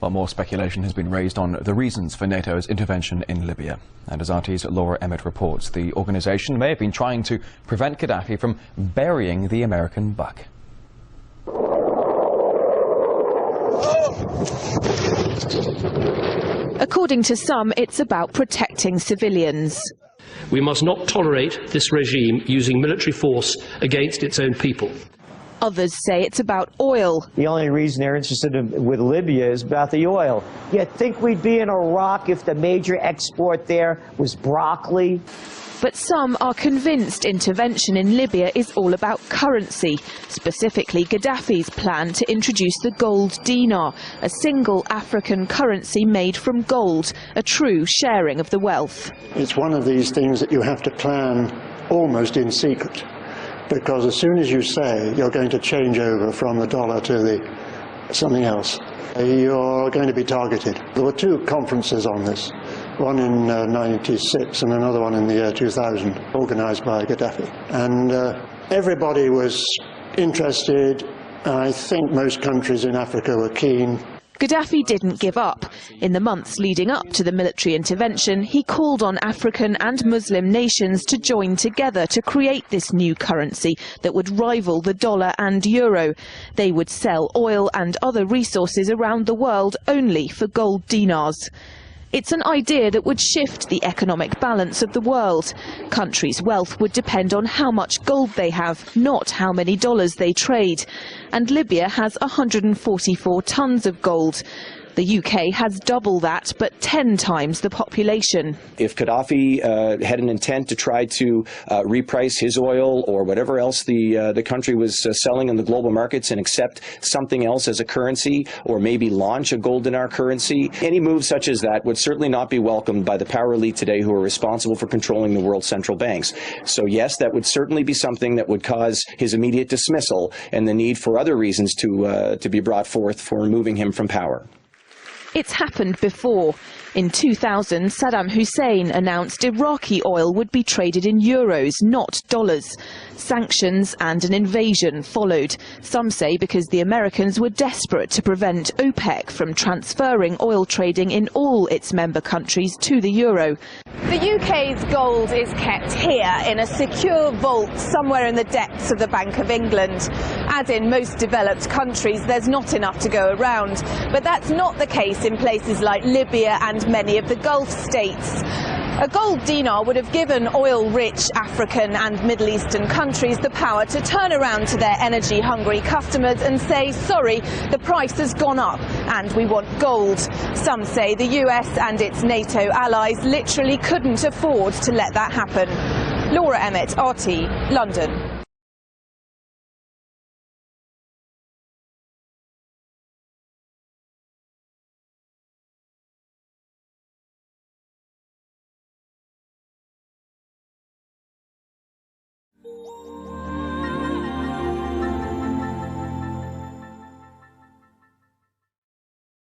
Well, more speculation has been raised on the reasons for NATO's intervention in Libya. And as RT's Laura Emmett reports, the organisation may have been trying to prevent Gaddafi from burying the American buck. According to some, it's about protecting civilians. We must not tolerate this regime using military force against its own people. Others say it's about oil. The only reason they're interested with Libya is about the oil. You'd think we'd be in Iraq if the major export there was broccoli. But some are convinced intervention in Libya is all about currency, specifically Gaddafi's plan to introduce the gold dinar, a single African currency made from gold, a true sharing of the wealth. It's one of these things that you have to plan almost in secret, because as soon as you say you're going to change over from the dollar to something else, you're going to be targeted. There were two conferences on this, one in '96 and another one in the year 2000, organised by Gaddafi. And everybody was interested. I think most countries in Africa were keen. Gaddafi didn't give up. In the months leading up to the military intervention, he called on African and Muslim nations to join together to create this new currency that would rival the dollar and euro. They would sell oil and other resources around the world only for gold dinars. It's an idea that would shift the economic balance of the world. Countries' wealth would depend on how much gold they have, not how many dollars they trade. And Libya has 144 tons of gold. The UK has double that, but 10 times the population. If Gaddafi had an intent to try to reprice his oil or whatever else the country was selling in the global markets and accept something else as a currency, or maybe launch a gold dinar currency, any move such as that would certainly not be welcomed by the power elite today who are responsible for controlling the world's central banks. So yes, that would certainly be something that would cause his immediate dismissal and the need for other reasons to be brought forth for removing him from power. It's happened before. In 2000, Saddam Hussein announced Iraqi oil would be traded in euros, not dollars. Sanctions and an invasion followed. Some say because the Americans were desperate to prevent OPEC from transferring oil trading in all its member countries to the euro. The UK's gold is kept here in a secure vault somewhere in the depths of the Bank of England. As in most developed countries, there's not enough to go around. But that's not the case in places like Libya and many of the Gulf states. A gold dinar would have given oil-rich African and Middle Eastern countries the power to turn around to their energy-hungry customers and say, sorry, the price has gone up and we want gold. Some say the US and its NATO allies literally couldn't afford to let that happen. Laura Emmett, RT, London.